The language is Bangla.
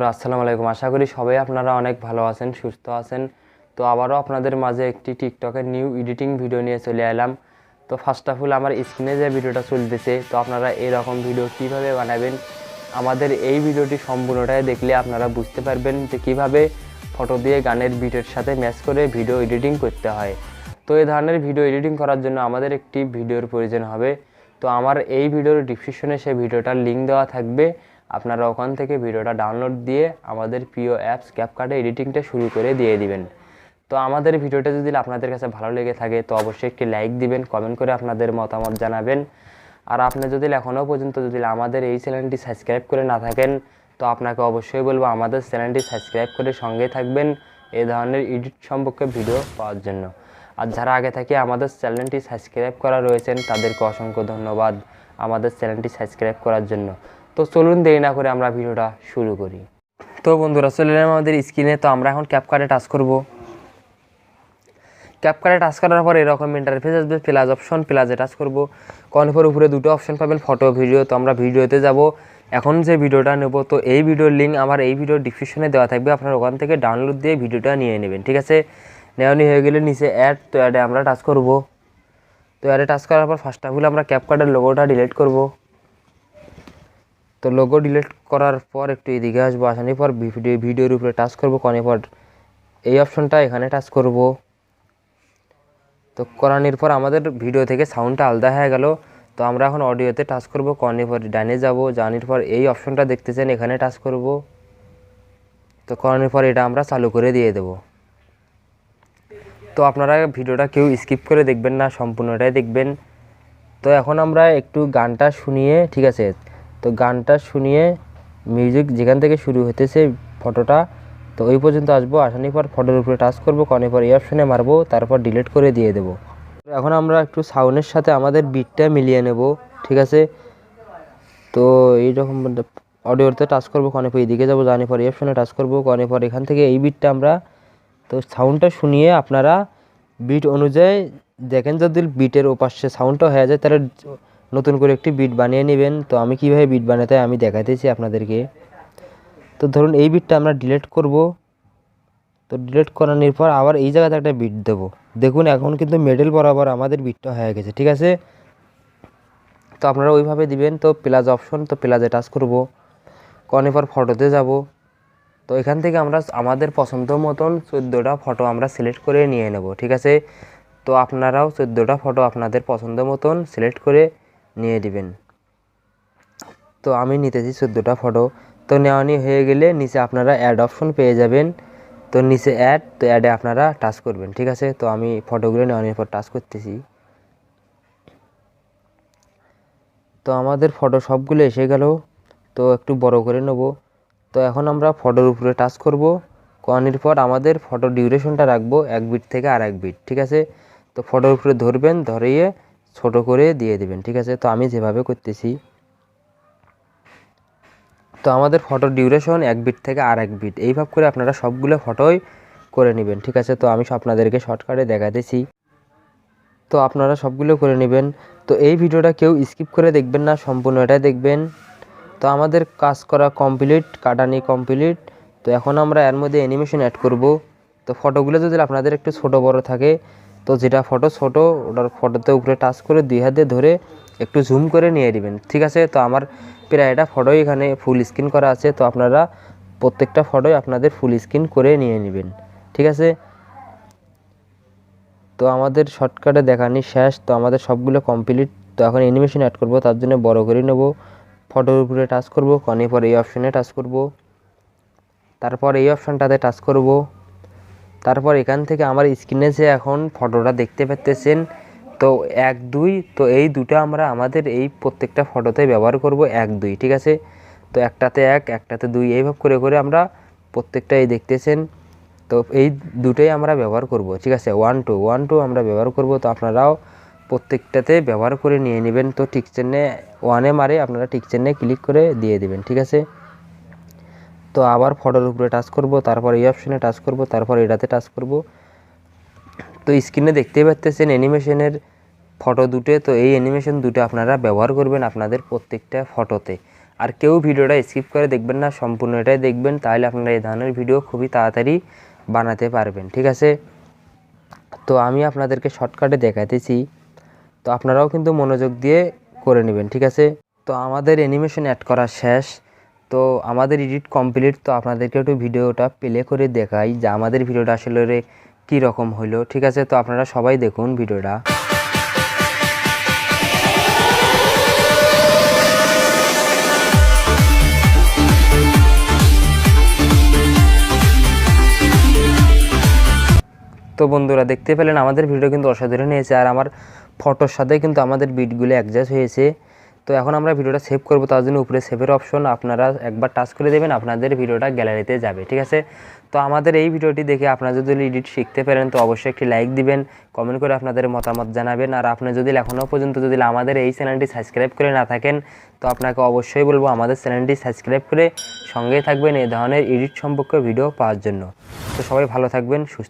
বন্ধুরা আসসালামু আলাইকুম। আশা করি সবাই আপনারা অনেক ভালো আছেন, সুস্থ আছেন। তো আবারও আপনাদের মাঝে একটি টিকটকের নিউ এডিটিং ভিডিও নিয়ে চলে এলাম। তো ফার্স্ট অফ অল আমার স্ক্রিনে যে ভিডিওটা চলতেছে, তো আপনারা এরকম ভিডিও কিভাবে বানাবেন আমাদের এই ভিডিওটি সম্পূর্ণটাই দেখলে আপনারা বুঝতে পারবেন যে কিভাবে ফটো দিয়ে গানের বিটের সাথে ম্যাচ করে ভিডিও এডিটিং করতে হয়। তো এই ধরনের ভিডিও এডিটিং করার জন্য আমাদের একটি ভিডিওর প্রয়োজন হবে। তো আমার এই ভিডিওর ডিসক্রিপশনে সেই ভিডিওটার লিঙ্ক দেওয়া থাকবে, আপনারা ওখান থেকে ভিডিওটা ডাউনলোড দিয়ে আমাদের প্রিয় অ্যাপস ক্যাপকাটে এডিটিংটা শুরু করে দিয়ে দিবেন। তো আমাদের ভিডিওটা যদি আপনাদের কাছে ভালো লেগে থাকে তো অবশ্যই একটি লাইক দিবেন, কমেন্ট করে আপনাদের মতামত জানাবেন। আর আপনি যদি এখনও পর্যন্ত আমাদের এই চ্যানেলটি সাবস্ক্রাইব করে না থাকেন তো আপনাকে অবশ্যই বলবো আমাদের চ্যানেলটি সাবস্ক্রাইব করে সঙ্গে থাকবেন এই ধরনের এডিট সম্পর্কে ভিডিও পাওয়ার জন্য। আর যারা আগে থেকে আমাদের চ্যানেলটি সাবস্ক্রাইব করা রয়েছেন তাদেরকে অসংখ্য ধন্যবাদ আমাদের চ্যানেলটি সাবস্ক্রাইব করার জন্য। তো চলুন দেরি না করে আমরা ভিডিওটা শুরু করি। তো বন্ধুরা চলে এলাম আমাদের স্ক্রিনে। তো আমরা এখন ক্যাপকাটে টাচ করব। ক্যাপকাটে টাচ করার পর এরকম ইন্টারফেস আসবে, প্লাস অপশন, প্লাসে টাচ করব। কনফার উপরে দুটো অপশন পাবেন, ফটো ভিডিও। তো আমরা ভিডিওতে যাব। এখন যে ভিডিওটা নেব তো এই ভিডিওর লিঙ্ক আমার এই ভিডিওর ডিসক্রিপশনে দেওয়া থাকবে, আপনারা ওখান থেকে ডাউনলোড দিয়ে ভিডিওটা নিয়ে নেবেন। ঠিক আছে, নেওয়া হয়ে গেলে নিচে অ্যাড, তো অ্যাডে আমরা টাচ করব। তো অ্যাডে টাচ করার পর ফার্স্ট অফ অল আমরা ক্যাপকাটের লোগোটা ডিলিট করব। তো লোগো ডিলিট করার পর একটু এদিকে আসবো, আসানোর পর ভিডিওর উপরে টাচ করবো, করার পর এই অপশনটা এখানে টাচ করব। তো করানোর পর আমাদের ভিডিও থেকে সাউন্ডটা আলাদা হয়ে গেল। তো আমরা এখন অডিওতে টাচ করব, করানোর পর ডানে যাব, জানার পর এই অপশনটা দেখতেছেন এখানে টাচ করব। তো করানোর পর এটা আমরা চালু করে দিয়ে দেব। তো আপনারা ভিডিওটা কেউ স্কিপ করে দেখবেন না, সম্পূর্ণটাই দেখবেন। তো এখন আমরা একটু গানটা শুনিয়ে, ঠিক আছে, তো গানটা শুনিয়ে মিউজিক যেখান থেকে শুরু হতেছে ফটোটা তো ওই পর্যন্ত আসবো। আসানোর পর ফটোর উপরে টাচ করবো, করার পর এই অপশনে মারবো, তারপর ডিলিট করে দিয়ে দেবো। এখন আমরা একটু সাউন্ডের সাথে আমাদের বিটটা মিলিয়ে নেব। ঠিক আছে, তো এইরকম অডিওতে টাচ করবো, করার পর এইদিকে যাবো, জানার পর এই অপশনে টাচ করবো, করার পর এখান থেকে এই বিটটা আমরা তো সাউন্ডটা শুনিয়ে আপনারা বিট অনুযায়ী দেখেন, যদি বিটের ওপাশে সাউন্ডটা হয়ে যায় তাহলে নতুন করে একটি বিট বানিয়ে নেবেন। তো আমি কীভাবে বিট বানাতে আমি দেখাতেছি আপনাদেরকে। তো ধরুন এই বিটটা আমরা ডিলিট করব। তো ডিলিট করানোর পর আবার এই জায়গাতে একটা বিট দেবো। দেখুন এখন কিন্তু মিডল বরাবর আমাদের বিটটা হয়ে গেছে। ঠিক আছে, তো আপনারা ওইভাবে দিবেন। তো প্লাস অপশন, তো প্লাসে টাচ করব, করার পর ফটোতে যাব। তো এখান থেকে আমরা আমাদের পছন্দ মতন 14টা ফটো আমরা সিলেক্ট করে নিয়ে নেব। ঠিক আছে, তো আপনারাও 14টা ফটো আপনাদের পছন্দ মতন সিলেক্ট করে নিয়ে দিবেন। তো আমি নিতেছি 14টা ফটো। তো নেওয়া হয়ে গেলে নিচে আপনারা অ্যাড অপশন পেয়ে যাবেন। তো নিচে অ্যাড, তো অ্যাডে আপনারা টাচ করবেন। ঠিক আছে, তো আমি ফটোগুলো নেওয়ার পর টাচ করতেছি। তো আমাদের ফটো সবগুলো এসে গেল। তো একটু বড় করে নেব। তো এখন আমরা ফটোর উপরে টাচ করব, করার পর আমাদের ফটো ডিউরেশনটা রাখবো 1 বিট থেকে আর 1 বিট। ঠিক আছে, তো ফটোর উপরে ধরবেন, ধরিয়ে ছোট করে দিয়ে দেবেন। ঠিক আছে, তো আমি যেভাবে করতেছি। তো আমাদের ফটো ডিউরেশন 1 বিট থেকে আর 1 বিট, এইভাবে করে আপনারা সবগুলো ফটোই করে নেবেন। ঠিক আছে, তো আমি আপনাদেরকে শর্টকাটে দেখাতেছি। তো আপনারা সবগুলো করে নেবেন। তো এই ভিডিওটা কেউ স্কিপ করে দেখবেন না, সম্পূর্ণ এটাই দেখবেন। তো আমাদের কাজ করা কমপ্লিট, কাটানি কমপ্লিট। তো এখন আমরা এর মধ্যে অ্যানিমেশন অ্যাড করব। তো ফটোগুলো যদি আপনাদের একটু ছোট বড় থাকে তো যেটা ফটো ছোট ওটার ফটোতে উপরে টাচ করে 2 হাত দিয়ে ধরে একটু জুম করে নিয়ে নেবেন। ঠিক আছে, তো আমার প্রায় এটা ফটোই এখানে ফুল স্ক্রিন করা আছে। তো আপনারা প্রত্যেকটা ফটোই আপনাদের ফুল স্ক্রিন করে নিয়ে নেবেন। ঠিক আছে, তো আমাদের শর্টকাটে দেখানি শেষ। তো আমাদের সবগুলো কমপ্লিট। তো এখন অ্যানিমেশন অ্যাড করব, তার জন্য বড় করে নেব, ফটোর উপরে টাচ করব, করার পর এই অপশনে টাচ করব, তারপর এই অপশনটাতে টাচ করব। তারপর এখান থেকে আমার স্ক্রিনে যে এখন ফটোটা দেখতে পাচ্ছেন তো 1 2, তো এই দুটো আমরা আমাদের এই প্রত্যেকটা ফটোতে ব্যবহার করব 1 2। ঠিক আছে, তো একটাতে 1 একটাতে 2 এইভাবে করে করে আমরা প্রত্যেকটাই দেখতেছেন। তো এই দুটোই আমরা ব্যবহার করব। ঠিক আছে, 1 2 1 2 আমরা ব্যবহার করব। তো আপনারাও প্রত্যেকটাতে ব্যবহার করে নিয়ে নেবেন। তো টিক চিহ্নে 1-এ মারে আপনারা টিক চিহ্নে ক্লিক করে দিয়ে দেবেন। ঠিক আছে, তো আবার ফটোর উপরে টাচ করব, তারপর এই অপশনে টাচ করব, তারপর এটাতে টাচ করব। তো স্ক্রিনে দেখতেই পাচ্ছেন অ্যানিমেশনের ফটো দুটো। তো এই অ্যানিমেশন দুটো আপনারা ব্যবহার করবেন আপনাদের প্রত্যেকটা ফটোতে। আর কেউ ভিডিওটা স্কিপ করে দেখবেন না, সম্পূর্ণটাই দেখবেন, তাহলে আপনারা এই ধরনের ভিডিও খুবই তাড়াতাড়ি বানাতে পারবেন। ঠিক আছে, তো আমি আপনাদেরকে শর্টকাটে দেখাইতেছি, তো আপনারাও কিন্তু মনোযোগ দিয়ে করে নেবেন। ঠিক আছে, তো আমাদের অ্যানিমেশন অ্যাড করা শেষ, তো আমাদের এডিট কমপ্লিট। তো আপনাদেরকে একটু ভিডিওটা প্লে করে দেখাই যে আমাদের ভিডিওটা আসলে কী রকম হলো। ঠিক আছে, তো আপনারা সবাই দেখুন ভিডিওটা। তো বন্ধুরা দেখতে পেলেন আমাদের ভিডিও কিন্তু অসাধারণ হয়েছে, আর আমার ফটোর সাথে কিন্তু আমাদের বিটগুলো অ্যাডজাস্ট হয়েছে। তো এখন আমরা ভিডিওটা সেভ করব, তার জন্য উপরে সেভের অপশন আপনারা একবার টাচ করে দেবেন, আপনাদের ভিডিওটা গ্যালারিতে যাবে। ঠিক আছে, তো আমাদের এই ভিডিওটি দেখে আপনারা যদি এডিট শিখতে পারেন তো অবশ্যই একটি লাইক দিবেন, কমেন্ট করে আপনাদের মতামত জানাবেন। আর আপনি যদি এখনও পর্যন্ত যদি আমাদের এই চ্যানেলটি সাবস্ক্রাইব করে না থাকেন তো আপনাকে অবশ্যই বলবো আমাদের চ্যানেলটি সাবস্ক্রাইব করে সঙ্গেই থাকবেন এই ধরনের এডিট সম্পর্কে ভিডিও পাওয়ার জন্য। তো সবাই ভালো থাকবেন, সুস্থ